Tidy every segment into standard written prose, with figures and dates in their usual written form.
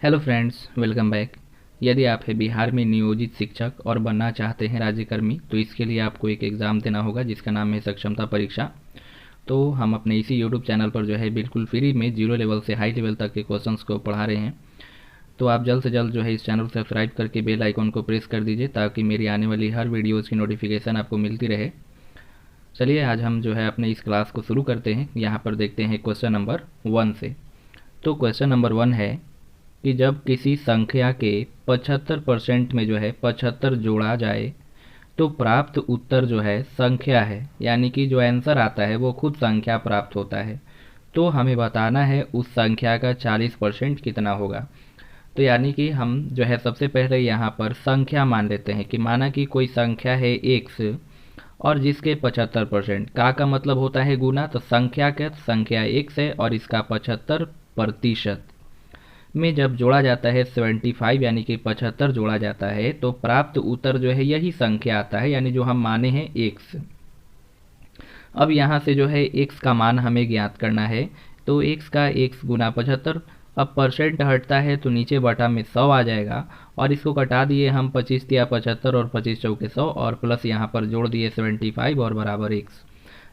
Hello friends, welcome back. यदि आप है बिहार में नियोजित शिक्षक और बनना चाहते हैं राज्यकर्मी, तो इसके लिए आपको एक एग्ज़ाम देना होगा जिसका नाम है सक्षमता परीक्षा। तो हम अपने इसी यूट्यूब चैनल पर जो है बिल्कुल फ्री में जीरो लेवल से हाई लेवल तक के क्वेश्चंस को पढ़ा रहे हैं। तो आप जल्द से जल्द जो है इस चैनल को सब्सक्राइब करके बेल आइकॉन को प्रेस कर दीजिए ताकि मेरी आने वाली हर वीडियोज़ की नोटिफिकेशन आपको मिलती रहे। चलिए आज हम जो है अपने इस क्लास को शुरू करते हैं। यहाँ पर देखते हैं क्वेश्चन नंबर 1 से। तो क्वेश्चन नंबर 1 है कि जब किसी संख्या के 75% में जो है 75 जोड़ा जाए तो प्राप्त उत्तर जो है संख्या है, यानी कि जो आंसर आता है वो खुद संख्या प्राप्त होता है। तो हमें बताना है उस संख्या का 40% कितना होगा। तो यानी कि हम जो है सबसे पहले यहाँ पर संख्या मान लेते हैं कि माना कि कोई संख्या है x और जिसके 75% का मतलब होता है गुना। तो संख्या x है और इसका 75% में जब जोड़ा जाता है 75 यानी कि 75 जोड़ा जाता है तो प्राप्त उत्तर जो है यही संख्या आता है, यानी जो हम माने हैं x। अब यहाँ से जो है x का मान हमें ज्ञात करना है। तो x का x गुना 75। अब परसेंट हटता है तो नीचे बटा में 100 आ जाएगा और इसको कटा दिए हम 25 या 75 और 25 चौके 100 और प्लस यहाँ पर जोड़ दिए 75 और बराबर x।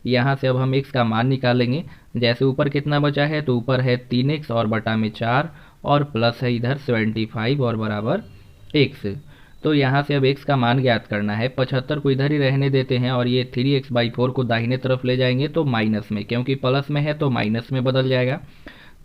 यहाँ से अब हम x का मान निकालेंगे। जैसे ऊपर कितना बचा है तो ऊपर है 3x और बटा में 4 और प्लस है इधर 75 और बराबर x। तो यहाँ से अब x का मान ज्ञात करना है। 75 को इधर ही रहने देते हैं और ये 3x/4 को दाहिने तरफ ले जाएंगे तो माइनस में, क्योंकि प्लस में है तो माइनस में बदल जाएगा।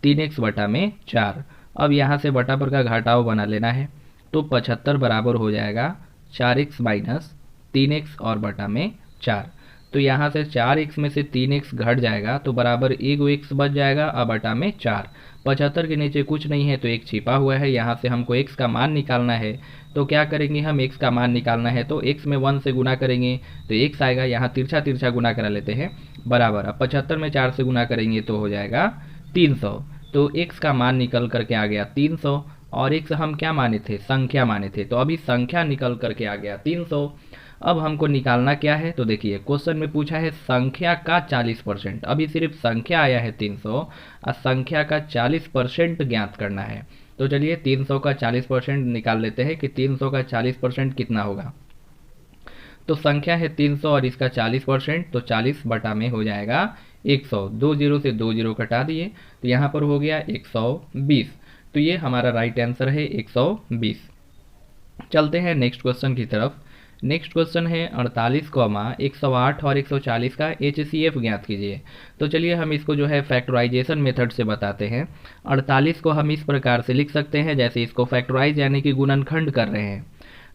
3x बटा में 4। अब यहाँ से बटा पर का घटाव बना लेना है तो 75 बराबर हो जाएगा 4x माइनस 3x और बटा में 4। तो यहाँ से 4x में से 3x घट जाएगा तो बराबर एगो x बच जाएगा अब बटा में 4। 75 के नीचे कुछ नहीं है तो एक छिपा हुआ है। यहाँ से हमको x का मान निकालना है तो क्या करेंगे, हम x का मान निकालना है तो x में 1 से गुना करेंगे तो x आएगा। यहाँ तिरछा तिरछा गुना करा लेते हैं बराबर। अब 75 में 4 से गुना करेंगे तो हो जाएगा 300। तो x का मान निकल करके आ गया 300 और x हम क्या माने थे, संख्या माने थे। तो अभी संख्या निकल करके आ गया 300। अब हमको निकालना क्या है, तो देखिए क्वेश्चन में पूछा है संख्या का 40%। अभी सिर्फ संख्या आया है 300 और संख्या का 40% ज्ञात करना है। तो चलिए 300 का 40% निकाल लेते हैं कि 300 का 40% कितना होगा। तो संख्या है 300 और इसका 40%, तो 40 बटा में हो जाएगा 100। 2 जीरो से 2 जीरो कटा दिए तो यहाँ पर हो गया 120। तो ये हमारा राइट आंसर है 120। चलते हैं नेक्स्ट क्वेश्चन की तरफ। नेक्स्ट क्वेश्चन है 48, 108 और 140 का HCF ज्ञात कीजिए। तो चलिए हम इसको जो है फैक्टराइजेशन मेथड से बताते हैं। 48 को हम इस प्रकार से लिख सकते हैं, जैसे इसको फैक्टराइज यानी कि गुणनखंड कर रहे हैं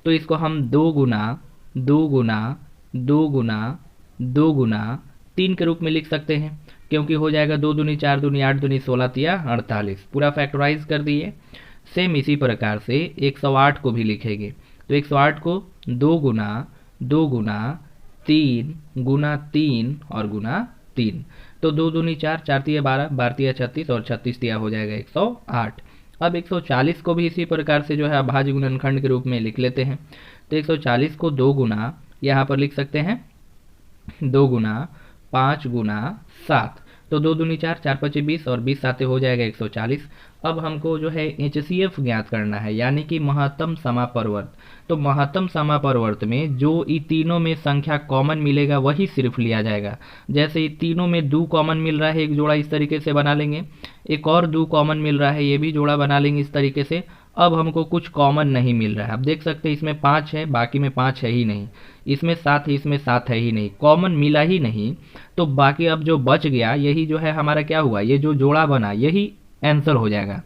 तो इसको हम 2 गुना 2 गुना 2 गुना 2 गुना 3 के रूप में लिख सकते हैं, क्योंकि हो जाएगा 2 दूनी 4 दूनी 8 दूनी 16 तिया 48। पूरा फैक्टराइज कर दिए। सेम इसी प्रकार से 108 को भी लिखेंगे तो 108 को 2 गुना 2 गुना 3 गुना 3 और गुना 3। तो 2 दूनी 4 4 तिया 12 12 तिया 36 और 36 तिया हो जाएगा 108। अब 140 को भी इसी प्रकार से जो है अभाज्य गुणनखंड के रूप में लिख लेते हैं। तो 140 को 2 गुना यहाँ पर लिख सकते हैं 2 गुना 5 गुना 7। तो 2 दूनी 4 4 पचे 20 और 20 साते हो जाएगा 140। अब हमको जो है HCF ज्ञात करना है, यानी कि महत्तम समापरवर्त। तो महत्तम समापरवर्त में जो इन तीनों में संख्या कॉमन मिलेगा वही सिर्फ लिया जाएगा। जैसे इन तीनों में 2 कॉमन मिल रहा है, एक जोड़ा इस तरीके से बना लेंगे। एक और 2 कॉमन मिल रहा है, ये भी जोड़ा बना लेंगे इस तरीके से। अब हमको कुछ कॉमन नहीं मिल रहा है। अब देख सकते हैं इसमें 5 है, बाकी में 5 है ही नहीं। इसमें 7 है, इसमें 7 है ही नहीं, कॉमन मिला ही नहीं। तो बाकी अब जो बच गया यही जो है हमारा क्या हुआ, ये जो जोड़ा बना यही आंसर हो जाएगा।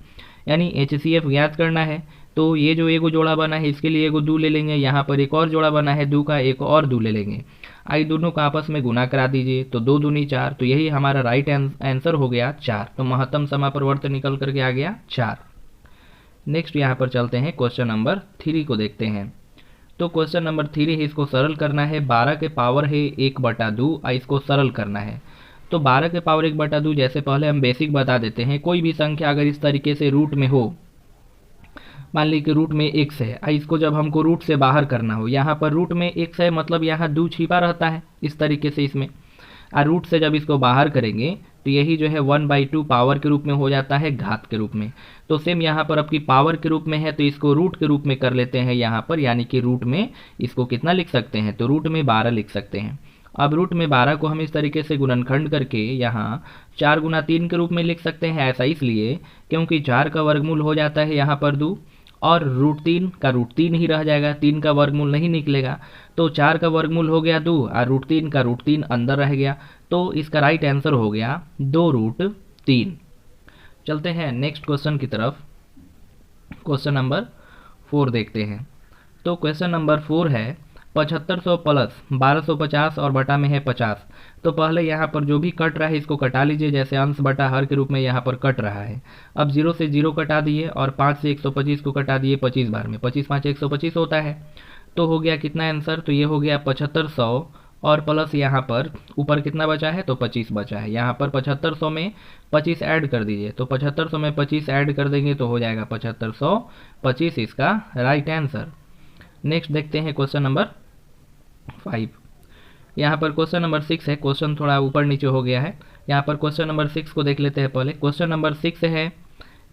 यानी HCF ज्ञात करना है तो ये जो एगो जोड़ा बना है इसके लिए एगो 2 ले लेंगे। यहाँ पर एक और जोड़ा बना है 2 का, एक और 2 ले लेंगे। आई दोनों का आपस में गुना करा दीजिए तो 2 दूनी 4। तो यही हमारा राइट आंसर हो गया 4। तो महत्तम समापरवर्त निकल करके आ गया 4। नेक्स्ट यहाँ पर चलते हैं क्वेश्चन नंबर 3 को देखते हैं। तो क्वेश्चन नंबर 3 है, इसको सरल करना है। 12 के पावर है 1/2 और इसको सरल करना है। तो 12 के पावर 1/2, जैसे पहले हम बेसिक बता देते हैं। कोई भी संख्या अगर इस तरीके से रूट में हो, मान ली कि रूट में x है, इसको जब हमको रूट से बाहर करना हो, यहाँ पर रूट में x है मतलब यहाँ 2 छिपा रहता है इस तरीके से इसमें। और रूट से जब इसको बाहर करेंगे तो यही जो है 1/2 पावर के रूप में हो जाता है, घात के रूप में। तो सेम यहाँ पर आपकी पावर के रूप में है तो इसको रूट के रूप में कर लेते हैं यहाँ पर, यानी कि रूट में इसको कितना लिख सकते हैं, तो रूट में 12 लिख सकते हैं। अब रूट में 12 को हम इस तरीके से गुणनखंड करके यहाँ 4 गुना 3 के रूप में लिख सकते हैं। ऐसा इसलिए क्योंकि 4 का वर्गमूल हो जाता है यहाँ पर 2 और √3 का √3 ही रह जाएगा, 3 का वर्गमूल नहीं निकलेगा। तो 4 का वर्गमूल हो गया 2 और √3 का √3 अंदर रह गया। तो इसका राइट आंसर हो गया 2√3। चलते हैं नेक्स्ट क्वेश्चन की तरफ। क्वेश्चन नंबर 4 देखते हैं। तो क्वेश्चन नंबर 4 है 7500 प्लस 1250 और बटा में है 50। तो पहले यहाँ पर जो भी कट रहा है इसको कटा लीजिए, जैसे अंश बटा हर के रूप में यहाँ पर कट रहा है। अब 0 से 0 कटा दिए और 5 से 125 को कटा दिए 25 बार में, 25 5 125 होता है। तो हो गया कितना आंसर, तो ये हो गया 7500 और प्लस यहाँ पर ऊपर कितना बचा है, तो 25 बचा है। यहाँ पर 7500 में 25 ऐड कर दीजिए, तो 7500 में 25 ऐड कर देंगे तो हो जाएगा 7525 इसका राइट आंसर। नेक्स्ट देखते हैं क्वेश्चन नंबर 5। यहाँ पर क्वेश्चन नंबर 6 है, क्वेश्चन थोड़ा ऊपर नीचे हो गया है। यहाँ पर क्वेश्चन नंबर 6 को देख लेते हैं पहले। क्वेश्चन नंबर 6 है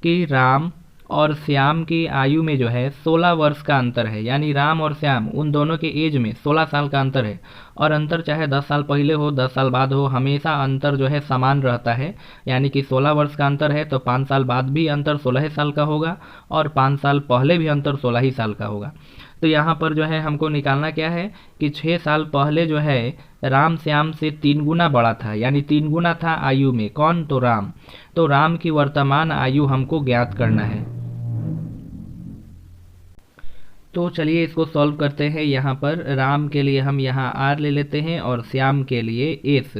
कि राम और श्याम की आयु में जो है 16 वर्ष का अंतर है, यानी राम और श्याम उन दोनों के एज में 16 साल का अंतर है। और अंतर चाहे 10 साल पहले हो 10 साल बाद हो, हमेशा अंतर जो है समान रहता है। यानी कि 16 वर्ष का अंतर है तो 5 साल बाद भी अंतर 16 साल का होगा और 5 साल पहले भी अंतर 16 ही साल का होगा। तो यहाँ पर जो है हमको निकालना क्या है कि 6 साल पहले जो है राम श्याम से 3 गुना बड़ा था, यानी 3 गुना था आयु में। कौन, तो राम। तो राम की वर्तमान आयु हमको ज्ञात करना है। तो चलिए इसको सॉल्व करते हैं। यहाँ पर राम के लिए हम यहाँ R ले लेते हैं और श्याम के लिए S।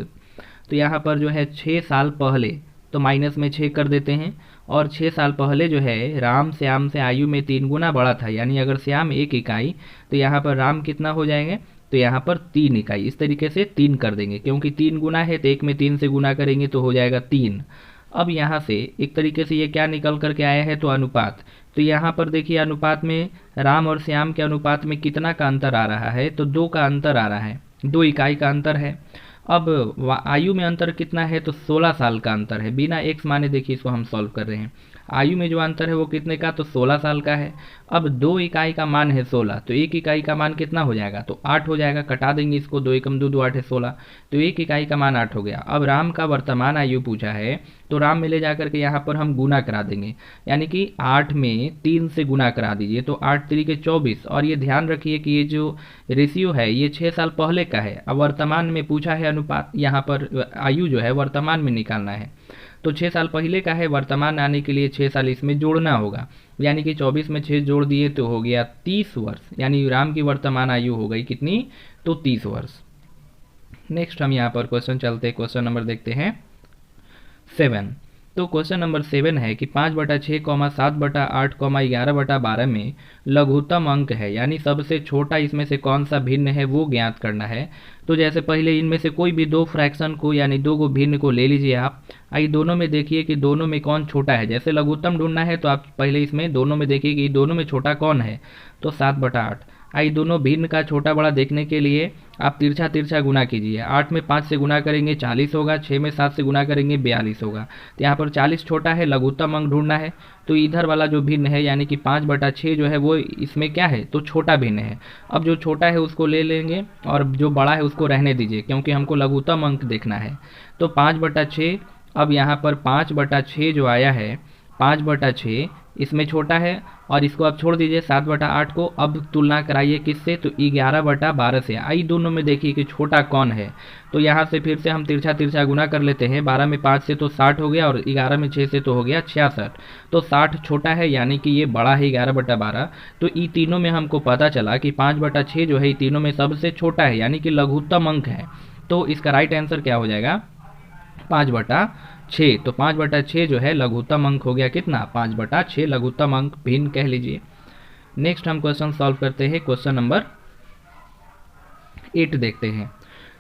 तो यहाँ पर जो है 6 साल पहले, तो माइनस में 6 कर देते हैं। और 6 साल पहले जो है राम श्याम से आयु में 3 गुना बड़ा था, यानी अगर श्याम 1 इकाई तो यहाँ पर राम कितना हो जाएंगे, तो यहाँ पर 3 इकाई। इस तरीके से 3 कर देंगे, क्योंकि 3 गुना है तो 1 में 3 से गुना करेंगे तो हो जाएगा 3। अब यहाँ से एक तरीके से ये क्या निकल करके आया है, तो अनुपात। तो यहाँ पर देखिए अनुपात में राम और श्याम के अनुपात में कितना का अंतर आ रहा है, तो 2 का अंतर आ रहा है, 2 इकाई का अंतर है। अब आयु में अंतर कितना है, तो 16 साल का अंतर है। बिना एक्स माने देखिए इसको हम सॉल्व कर रहे हैं। आयु में जो अंतर है वो कितने का, तो 16 साल का है। अब 2 इकाई का मान है 16, तो 1 इकाई का मान कितना हो जाएगा, तो 8 हो जाएगा। कटा देंगे इसको, 2 एकम 2 2 8 है 16, तो 1 इकाई का मान 8 हो गया। अब राम का वर्तमान आयु पूछा है तो राम में ले जाकर के यहाँ पर हम गुना करा देंगे, यानी कि 8 में 3 से गुना करा दीजिए तो 8 3 के 24। और ये ध्यान रखिए कि ये जो रेशियो है ये 6 साल पहले का है। अब वर्तमान में पूछा है अनुपात, यहाँ पर आयु जो है वर्तमान में निकालना है। तो 6 साल पहले का है, वर्तमान आने के लिए 6 साल इसमें जोड़ना होगा, यानी कि 24 में 6 जोड़ दिए तो हो गया 30 वर्ष। यानी राम की वर्तमान आयु हो गई कितनी, तो 30 वर्ष। नेक्स्ट हम यहाँ पर क्वेश्चन चलते, क्वेश्चन नंबर देखते हैं 7। तो क्वेश्चन नंबर 7 है कि 5/6, 7/8, 11/12 में लघुत्तम अंक है, यानी सबसे छोटा इसमें से कौन सा भिन्न है वो ज्ञात करना है। तो जैसे पहले इनमें से कोई भी 2 फ्रैक्शन को यानी 2 को भिन्न को ले लीजिए आप। आई दोनों में देखिए कि दोनों में कौन छोटा है। जैसे लघुत्तम ढूंढना है तो आप पहले इसमें दोनों में देखिए कि दोनों में छोटा कौन है, तो 7/8। आई दोनों भिन्न का छोटा बड़ा देखने के लिए आप तिरछा तिरछा गुना कीजिए। 8 में 5 से गुना करेंगे 40 होगा, 6 में 7 से गुना करेंगे 42 होगा। तो यहाँ पर 40 छोटा है, लघुत्तम अंक ढूंढना है। तो इधर वाला जो भिन्न है यानी कि 5/6 जो है वो इसमें क्या है, तो छोटा भिन्न है। अब जो छोटा है उसको ले लेंगे और जो बड़ा है उसको रहने दीजिए, क्योंकि हमको लघुत्तम अंक देखना है। तो 5/6, अब यहाँ पर 5/6 जो आया है, 5/6 इसमें छोटा है और इसको आप छोड़ दीजिए 7/8 को। अब तुलना कराइए किससे, तो 11/12 से। आई दोनों में देखिए कि छोटा कौन है। तो यहाँ से फिर से हम तिरछा तिरछा गुना कर लेते हैं। 12 में 5 से तो 60 हो गया और 11 में 6 से तो हो गया 66। तो 60 छोटा है, यानी कि ये बड़ा है 11/12। तो ई तीनों में हमको पता चला कि 5/6 जो है ये तीनों में सबसे छोटा है, यानी कि लघुत्तम अंक है। तो इसका राइट आंसर क्या हो जाएगा, 5/6। तो 5/6 जो है लघुत्तम अंक हो गया कितना, 5/6 लघुत्तम अंक भिन्न कह लीजिए। नेक्स्ट हम क्वेश्चन सॉल्व करते हैं, क्वेश्चन नंबर 8 देखते हैं।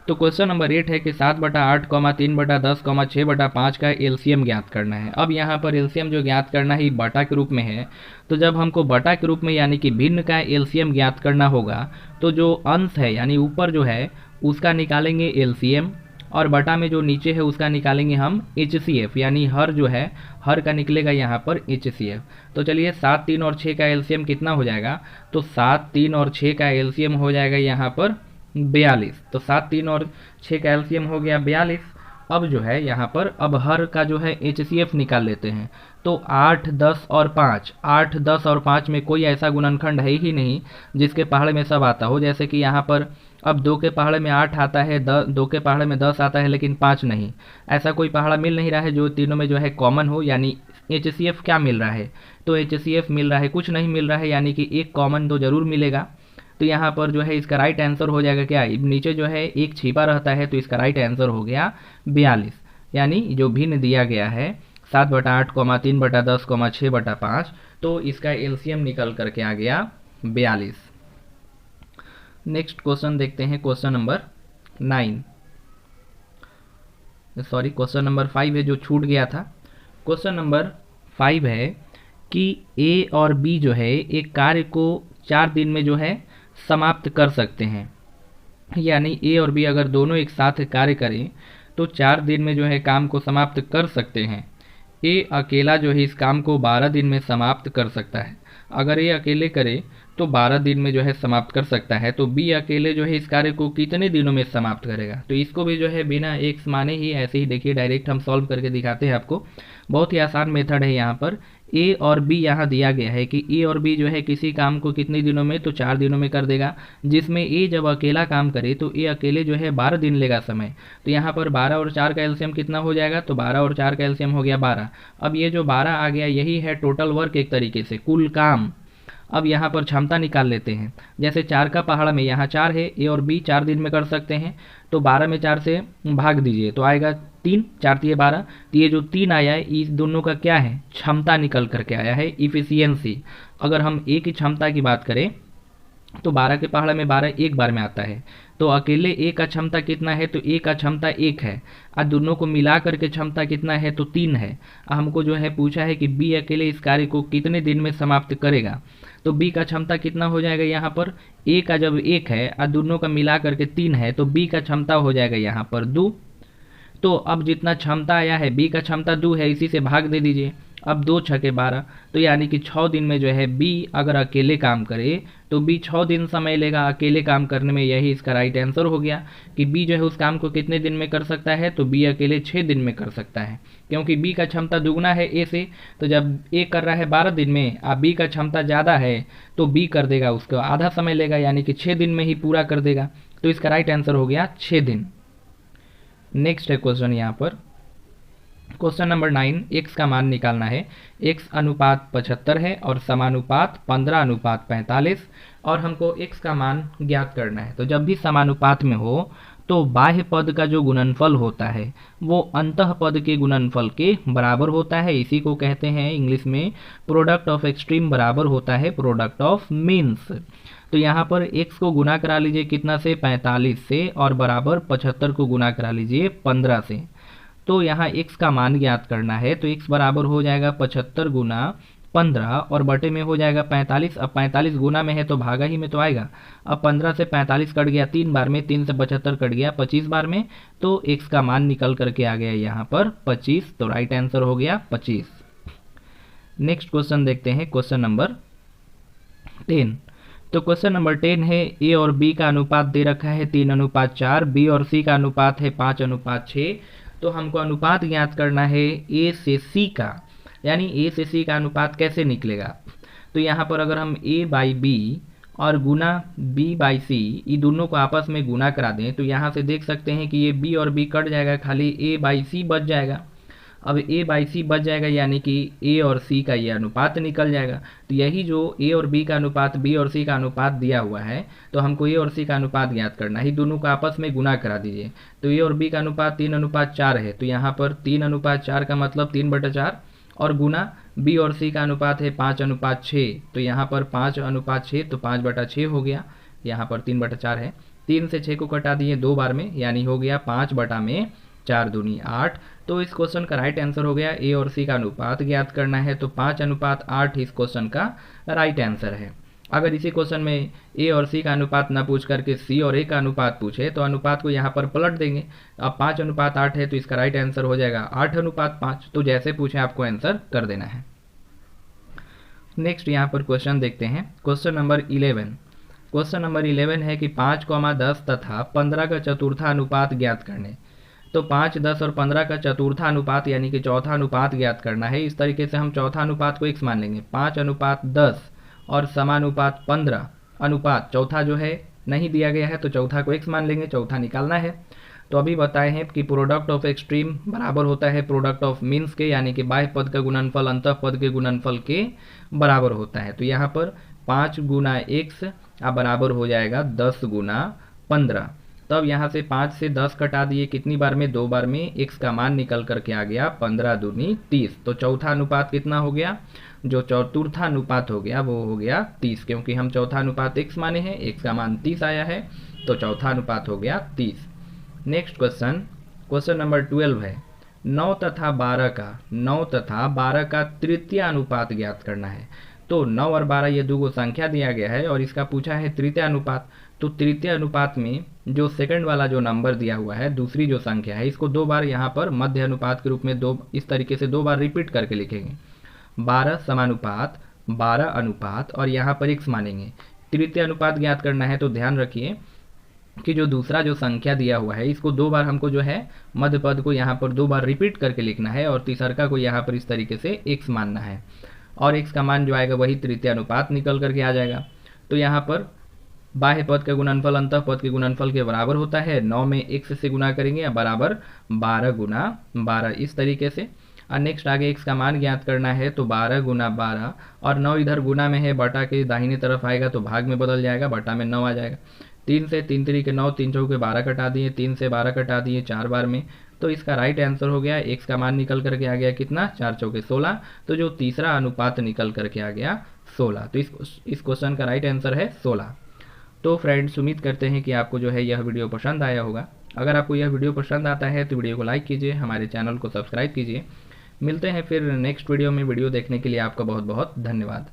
तो क्वेश्चन नंबर 8 है कि 7/8, 3/10, 6/5 का एलसीएम ज्ञात करना है। अब यहाँ पर एलसीएम जो ज्ञात करना है बटा के रूप में है। तो जब हमको बटा के रूप में यानी कि भिन्न का एलसीएम ज्ञात करना होगा तो जो अंश है यानी ऊपर जो है उसका निकालेंगे एलसीएम और बटा में जो नीचे है उसका निकालेंगे हम HCF, यानी हर जो है हर का निकलेगा यहाँ पर HCF। तो चलिए 7, 3 और 6 का एलसीएम कितना हो जाएगा, तो 7, 3 और 6 का एलसीएम हो जाएगा यहाँ पर 42। तो 7, 3 और 6 का एलसीएम हो गया 42। अब जो है यहाँ पर अब हर का जो है HCF निकाल लेते हैं। तो 8, 10 और 5, 8, 10 और 5 में कोई ऐसा गुणनखंड है ही नहीं जिसके पहाड़े में सब आता हो। जैसे कि यहाँ पर अब 2 के पहाड़े में 8 आता है, 2 के पहाड़े में 10 आता है, लेकिन 5 नहीं। ऐसा कोई पहाड़ा मिल नहीं रहा है जो तीनों में जो है कॉमन हो, यानी HCF क्या मिल रहा है, तो HCF मिल रहा है कुछ नहीं मिल रहा है, यानी कि एक कॉमन तो जरूर मिलेगा। तो यहाँ पर जो है इसका राइट आंसर हो जाएगा क्या, नीचे जो है एक छिपा रहता है, तो इसका राइट आंसर हो गया 42। यानी जो भिन्न दिया गया है 7/8, 3/10, 6/5, तो इसका एलसीएम निकल करके आ गया 42। नेक्स्ट क्वेश्चन देखते हैं, क्वेश्चन नंबर 5 है जो छूट गया था। क्वेश्चन नंबर 5 है कि ए और बी जो है एक कार्य को 4 दिन में जो है समाप्त कर सकते हैं। यानी ए और बी अगर दोनों एक साथ कार्य करें तो 4 दिन में जो है काम को समाप्त कर सकते हैं। ए अकेला जो है इस काम को 12 दिन में समाप्त कर सकता है। अगर ए अकेले करे तो 12 दिन में जो है समाप्त कर सकता है, तो बी अकेले जो है इस कार्य को कितने दिनों में समाप्त करेगा। तो इसको भी जो है बिना एक्स माने ही ऐसे ही देखिए डायरेक्ट हम सॉल्व करके दिखाते हैं आपको। बहुत ही आसान मेथड है। यहाँ पर ए और बी यहाँ दिया गया है कि ए और बी जो है किसी काम को कितने दिनों में, तो 4 दिनों में कर देगा, जिसमें ए जब अकेला काम करे तो ए अकेले जो है 12 दिन लेगा समय। तो यहाँ पर 12 और 4 का एलसीएम कितना हो जाएगा, तो 12 और 4 का एलसीएम हो गया 12। अब ये जो 12 आ गया यही है टोटल वर्क, एक तरीके से कुल काम। अब यहाँ पर क्षमता निकाल लेते हैं। जैसे 4 का पहाड़ा में यहाँ 4 है, ए और बी 4 दिन में कर सकते हैं, तो 12 में 4 से भाग दीजिए तो आएगा 3, 4 3 12। तो ये जो 3 आया है इस दोनों का क्या है, क्षमता निकल करके आया है, इफिशियंसी। अगर हम ए की क्षमता की बात करें तो 12 के पहाड़ा में 12 एक बार में आता है, तो अकेले ए का क्षमता कितना है, तो ए का क्षमता 1 है, और दोनों को मिला करके क्षमता कितना है, तो 3 है। हमको जो है पूछा है कि बी अकेले इस कार्य को कितने दिन में समाप्त करेगा। तो बी का क्षमता कितना हो जाएगा, यहाँ पर ए का जब 1 है और दोनों का मिला करके 3 है, तो बी का क्षमता हो जाएगा यहाँ पर 2। तो अब जितना क्षमता आया है बी का क्षमता 2 है, इसी से भाग दे दीजिए। अब 2 छके 12, तो यानी कि 6 दिन में जो है बी अगर अकेले काम करे तो बी 6 दिन समय लेगा अकेले काम करने में। यही इसका राइट आंसर हो गया कि बी जो है उस काम को कितने दिन में कर सकता है, तो बी अकेले 6 दिन में कर सकता है, क्योंकि बी का क्षमता दुगना है ए से। तो जब ए कर रहा है 12 दिन में और बी का क्षमता ज़्यादा है तो बी कर देगा, उसको आधा समय लेगा, यानी कि 6 दिन में ही पूरा कर देगा। तो इसका राइट आंसर हो गया 6 दिन। नेक्स्ट है क्वेश्चन यहाँ पर, क्वेश्चन नंबर 9, x का मान निकालना है। x अनुपात 75 है और समानुपात 15:45, और हमको x का मान ज्ञात करना है। तो जब भी समानुपात में हो तो बाह्य पद का जो गुणनफल होता है वो अंतः पद के गुणनफल के बराबर होता है। इसी को कहते हैं इंग्लिश में प्रोडक्ट ऑफ एक्सट्रीम बराबर होता है प्रोडक्ट ऑफ मीन्स। तो यहाँ पर x को गुना करा लीजिए कितना से, 45 से, और बराबर 75 को गुना करा लीजिए 15 से। तो यहाँ x का मान ज्ञात करना है, तो x बराबर हो जाएगा 75 गुना 15 और बटे में हो जाएगा 45। अब 45 गुना में है तो भागा ही में तो आएगा। अब 15 से 45 कट गया 3 बार में, 3 से 75 कट गया 25 बार में, तो x का मान निकल करके आ गया यहाँ पर 25। तो राइट आंसर हो गया 25। नेक्स्ट क्वेश्चन देखते हैं, क्वेश्चन नंबर 10। तो क्वेश्चन नंबर 10 है, ए और बी का अनुपात दे रखा है 3:4, बी और सी का अनुपात है 5:6। तो हमको अनुपात ज्ञात करना है ए से सी का, यानी ए से सी का अनुपात कैसे निकलेगा। तो यहाँ पर अगर हम ए बाई बी और गुना बी बाई सी, ये दोनों को आपस में गुना करा दें तो यहाँ से देख सकते हैं कि ये बी और बी कट जाएगा, खाली ए बाई सी बच जाएगा। अब ए बाई सी बच जाएगा, यानी कि ए और सी का ये अनुपात निकल जाएगा। तो यही जो ए और बी का अनुपात, बी और सी का अनुपात दिया हुआ है, तो हमको ए और सी का अनुपात ज्ञात करना है। दोनों को आपस में गुना करा दीजिए। तो ए और बी का अनुपात 3:4 है, तो यहाँ पर 3:4 का मतलब 3/4, और गुना बी और सी का अनुपात है 5:6, तो यहाँ पर 5:6, तो 5/6 हो गया। यहाँ पर 3/4 है, 3 से 6 को कटा दिए 2 बार में, यानी हो गया 5/4 दूनी 8। तो इस क्वेश्चन का राइट आंसर हो गया। ए और सी का अनुपात ज्ञात करना है, तो 5:8 इस क्वेश्चन का राइट आंसर है। अगर इसी क्वेश्चन में ए और सी का अनुपात ना पूछ करके सी और ए का अनुपात पूछे तो अनुपात को यहाँ पर पलट देंगे। अब 5:8 है तो इसका राइट आंसर हो जाएगा 8:5। तो जैसे पूछे आपको आंसर कर देना है। नेक्स्ट यहाँ पर क्वेश्चन देखते हैं, क्वेश्चन नंबर 11। क्वेश्चन नंबर 11 है कि 5, 10 तथा 15 का चतुर्था अनुपात ज्ञात करने। तो 5, 10 और 15 का चतुर्था अनुपात यानी कि चौथा अनुपात ज्ञात करना है। इस तरीके से हम चौथा अनुपात को x मान लेंगे। 5:10 और समानुपात 15 अनुपात, चौथा जो है नहीं दिया गया है तो चौथा को x मान लेंगे, चौथा निकालना है। तो अभी बताए हैं कि प्रोडक्ट ऑफ एक्सट्रीम बराबर होता है प्रोडक्ट ऑफ मीन्स के, यानी कि बाह्य पद का गुणनफल अंतः पद के गुणनफल के बराबर होता है। तो यहाँ पर 5 गुना x बराबर हो जाएगा 10 गुना 15। तब यहाँ से 5 से 10 कटा दिए, कितनी बार में? 2 बार में। x का मान निकल करके आ गया 15 दूनी 30। तो चौथा अनुपात कितना हो गया? जो चतुर्था अनुपात हो गया वो हो गया 30, क्योंकि हम चौथा अनुपात x माने हैं, x का मान 30 आया है, तो चौथा अनुपात हो गया 30। नेक्स्ट क्वेश्चन, क्वेश्चन नंबर 12 है, 9 तथा 12 का तृतीय अनुपात ज्ञात करना है। तो 9 और 12 ये दो संख्या दिया गया है और इसका पूछा है तृतीय अनुपात। तो तृतीय अनुपात में जो सेकंड वाला जो नंबर दिया हुआ है, दूसरी जो संख्या है, इसको 2 बार यहाँ पर मध्य अनुपात के रूप में इस तरीके से 2 बार रिपीट करके लिखेंगे। 12 समानुपात 12 अनुपात और यहाँ पर x मानेंगे। तृतीय अनुपात ज्ञात करना है तो ध्यान रखिए कि जो दूसरा जो संख्या दिया हुआ है इसको 2 बार हमको जो है मध्य पद को यहाँ पर 2 बार रिपीट करके लिखना है और तीसरका को यहाँ पर इस तरीके से x मानना है और x का मान जो आएगा वही तृतीय अनुपात निकल करके आ जाएगा। तो यहाँ पर बाह्य पद का गुणनफल अंतः पद के गुणनफल के बराबर होता है। 9 में x से गुना करेंगे बराबर 12 गुना 12 इस तरीके से। और नेक्स्ट आगे x का मान ज्ञात करना है तो 12 गुना 12 और 9 इधर गुना में है, बटा के दाहिनी तरफ आएगा तो भाग में बदल जाएगा, बटा में 9 आ जाएगा। 3 से 3 3 के 9, 3 चौके 12 कटा दिए, 3 से 12 कटा दिए 4 बार में। तो इसका राइट आंसर हो गया, x का मान निकल करके आ गया कितना? 4 चौके 16। तो जो तीसरा अनुपात निकल करके आ गया 16। तो इस क्वेश्चन का राइट आंसर है 16। तो फ्रेंड्स, उम्मीद करते हैं कि आपको जो है यह वीडियो पसंद आया होगा। अगर आपको यह वीडियो पसंद आता है तो वीडियो को लाइक कीजिए, हमारे चैनल को सब्सक्राइब कीजिए। मिलते हैं फिर नेक्स्ट वीडियो में। वीडियो देखने के लिए आपका बहुत बहुत धन्यवाद।